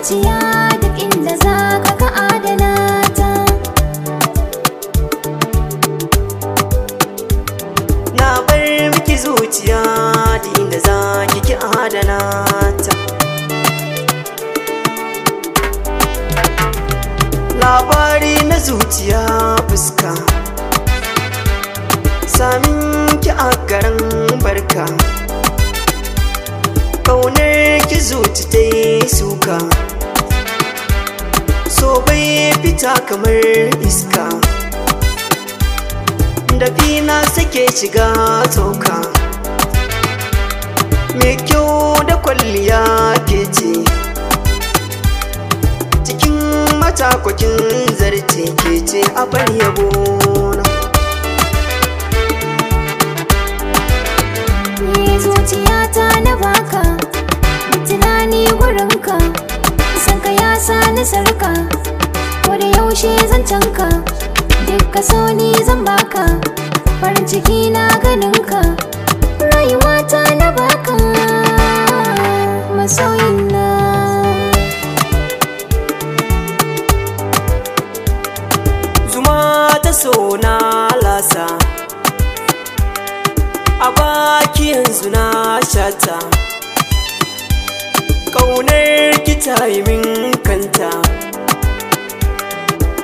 zuciya duk inda za ka adana ta. Na bar miki zuciya duk inda za ki adana ta. Labari na zuciya fuska, samin ki a garin barka. Kaunar ki zuci ta yi suka, so bai fita kamar iska. Dafi na sake shiga toka, mai kyau da kwalliya ke ce. Cikin matakwakin zarce ke ce a bar yabona. Zuciyata na baka, tunani gurinka, sanka ya sani sarka, ko da yaushe zancenka, dukka so ni zan baka, farin ciki na ganinka, rayuwata na baka, masoyina. Zuma ta so na lasa, a baki yanzu na shata. Ƙaunar ki ta yi min kanta,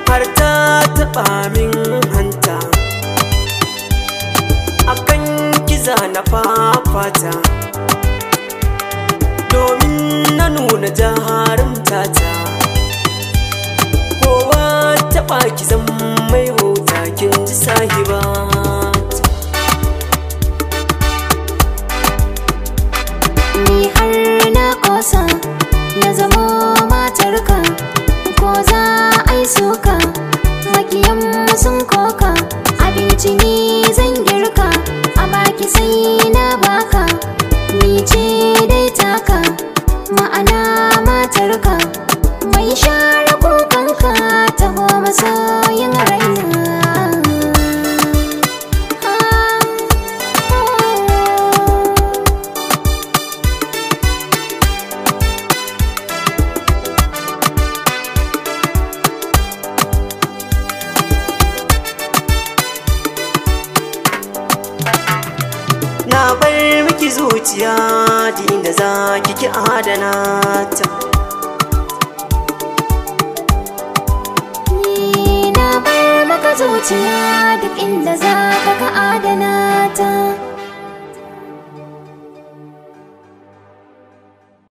har ta taɓa min hanta. Akan kiza na fafata, domin na nuna jarumta ta. Kowa taɓa ki zan mai hota kin ji sahiba. Na zamo matarka, ko za a yi suka, makiyan sun koka, abinci ni zan girka, a baki sai na baka, ni ce dai taka, ma'ana matarka, mai share kukanka, taho masoyin raina. Na bar miki zuciya duk inda za ki adana ta. Na bar maka zuciya duk inda za ka adana ta.